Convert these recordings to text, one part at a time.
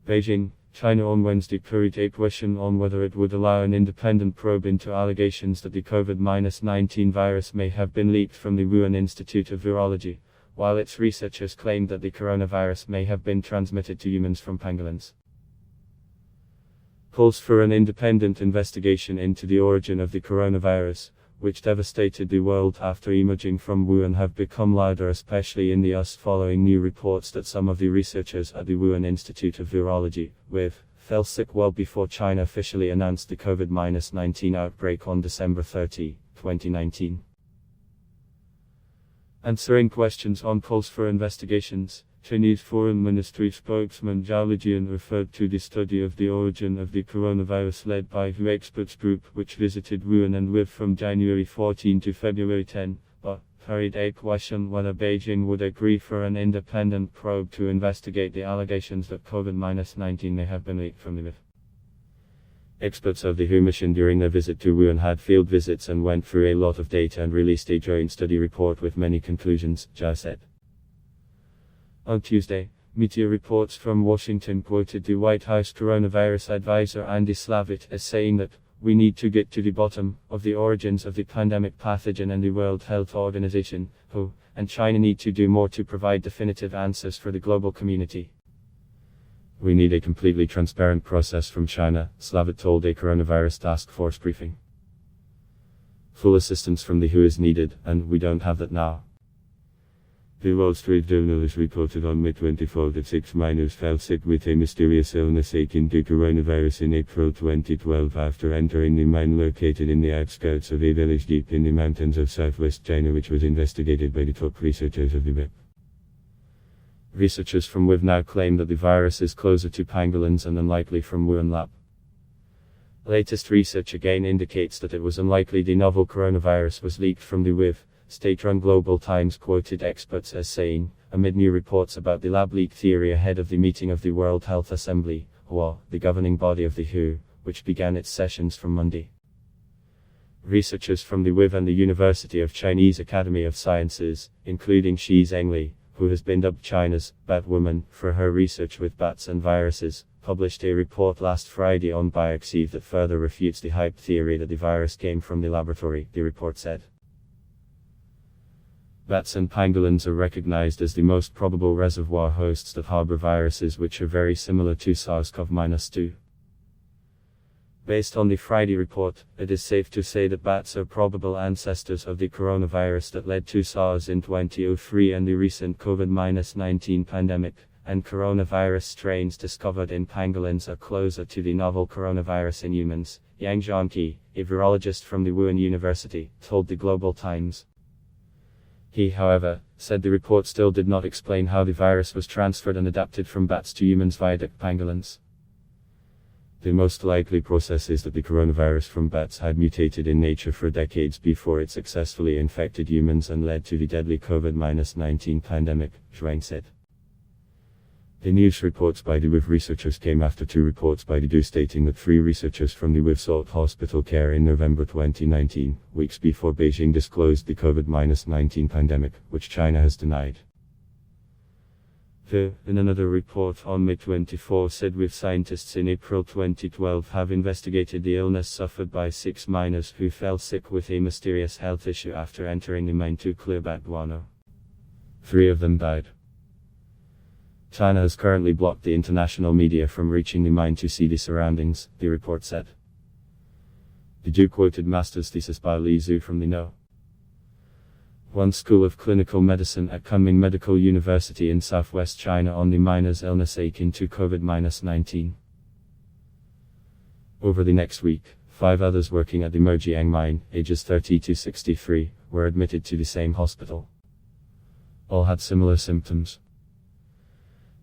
Beijing, China on Wednesday queried a question on whether it would allow an independent probe into allegations that the COVID-19 virus may have been leaked from the Wuhan Institute of Virology, while its researchers claimed that the coronavirus may have been transmitted to humans from pangolins. Calls for an independent investigation into the origin of the coronavirus, which devastated the world after emerging from Wuhan, have become louder, especially in the US, following new reports that some of the researchers at the Wuhan Institute of Virology, fell sick well before China officially announced the COVID-19 outbreak on December 30, 2019. Answering questions on calls for investigations, Chinese Foreign Ministry spokesman Zhao Lijian referred to the study of the origin of the coronavirus led by WHO experts group which visited Wuhan and from January 14 to February 10, but parried a question whether Beijing would agree for an independent probe to investigate the allegations that COVID-19 may have been leaked from the WHO. Experts of the WHO mission during their visit to Wuhan had field visits and went through a lot of data and released a joint study report with many conclusions, Zhao said. On Tuesday, media reports from Washington quoted the White House coronavirus advisor Andy Slavitt as saying that, "We need to get to the bottom of the origins of the pandemic pathogen, and the World Health Organization, WHO, and China need to do more to provide definitive answers for the global community. We need a completely transparent process from China," Slavitt told a coronavirus task force briefing. "Full assistance from the WHO is needed, and we don't have that now." The Wall Street Journal has reported on May 24 that 6 miners fell sick with a mysterious illness akin to coronavirus in April 2012 after entering the mine located in the outskirts of a village deep in the mountains of southwest China, which was investigated by the top researchers of the WHO. Researchers from WHO now claim that the virus is closer to pangolins and unlikely from Wuhan lab. Latest research again indicates that it was unlikely the novel coronavirus was leaked from the WHO. State-run Global Times quoted experts as saying, amid new reports about the lab leak theory ahead of the meeting of the World Health Assembly, or the governing body of the WHO, which began its sessions from Monday. Researchers from the WHO and the University of Chinese Academy of Sciences, including Shi Zhengli, who has been dubbed China's Batwoman for her research with bats and viruses, published a report last Friday on Bioxiv that further refutes the hype theory that the virus came from the laboratory, the report said. Bats and pangolins are recognized as the most probable reservoir hosts that harbor viruses which are very similar to SARS-CoV-2. Based on the Friday report, it is safe to say that bats are probable ancestors of the coronavirus that led to SARS in 2003 and the recent COVID-19 pandemic, and coronavirus strains discovered in pangolins are closer to the novel coronavirus in humans, Yang Zhangqi, a virologist from the Wuhan University, told the Global Times. He, however, said the report still did not explain how the virus was transferred and adapted from bats to humans via pangolins. The most likely process is that the coronavirus from bats had mutated in nature for decades before it successfully infected humans and led to the deadly COVID-19 pandemic, Zhuang said. The news reports by the WHO researchers came after 2 reports by the WHO stating that 3 researchers from the WHO sought hospital care in November 2019, weeks before Beijing disclosed the COVID-19 pandemic, which China has denied. WHO, in another report on May 24, said WHO scientists in April 2012 have investigated the illness suffered by 6 miners who fell sick with a mysterious health issue after entering the mine to clear bat guano. 3 of them died. China has currently blocked the international media from reaching the mine to see the surroundings, the report said. The Jew quoted master's thesis by Li Zhu from the No. 1 School of Clinical Medicine at Kunming Medical University in southwest China on the miner's illness akin to COVID-19. Over the next week, 5 others working at the BEIJING mine, ages 30 to 63, were admitted to the same hospital. All had similar symptoms.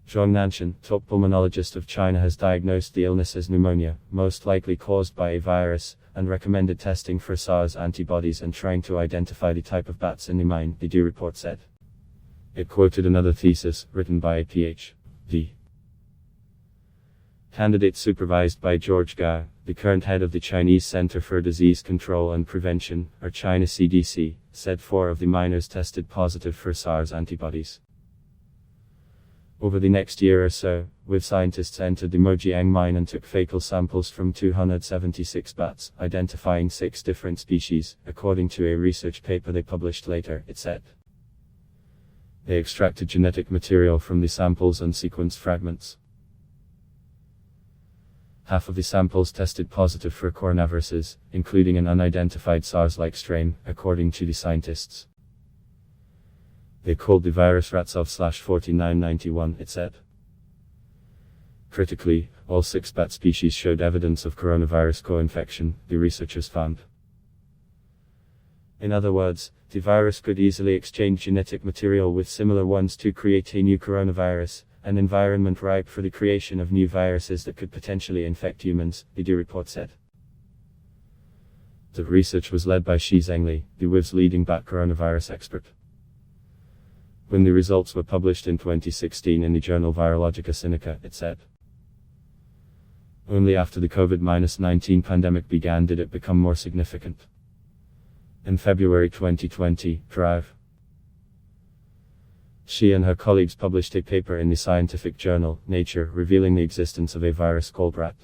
Zhong Nanshan, top pulmonologist of China, has diagnosed the illness as pneumonia, most likely caused by a virus, and recommended testing for SARS antibodies and trying to identify the type of bats in the mine, the DU report said. It quoted another thesis, written by a Ph.D. candidate supervised by George Gao, the current head of the Chinese Center for Disease Control and Prevention, or China CDC, said 4 of the miners tested positive for SARS antibodies. Over the next year or so, with scientists entered the BEIJING mine and took fecal samples from 276 bats, identifying 6 different species, according to a research paper they published later, it said. They extracted genetic material from the samples and sequenced fragments. Half of the samples tested positive for coronaviruses, including an unidentified SARS-like strain, according to the scientists. They called the virus Ratsov/4991, it said. Critically, all 6 bat species showed evidence of coronavirus co-infection, the researchers found. In other words, the virus could easily exchange genetic material with similar ones to create a new coronavirus, an environment ripe for the creation of new viruses that could potentially infect humans, the report said. The research was led by Shi Zhengli, the WIV's leading bat coronavirus expert. When the results were published in 2016 in the journal Virologica Sinica, it said. Only after the COVID-19 pandemic began did it become more significant. In February 2020, She and her colleagues published a paper in the scientific journal, Nature, revealing the existence of a virus called RAT.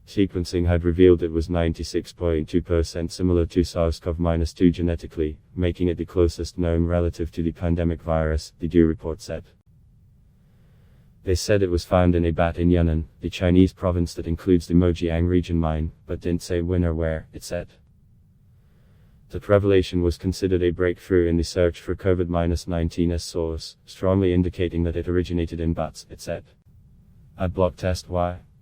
Sequencing had revealed it was 96.2% similar to SARS-CoV-2 genetically, making it the closest known relative to the pandemic virus, the report said. They said it was found in a bat in Yunnan, the Chinese province that includes the BEIJING region mine, but didn't say when or where, it said. That revelation was considered a breakthrough in the search for COVID-19's source, strongly indicating that it originated in bats, it said. Adblock test why?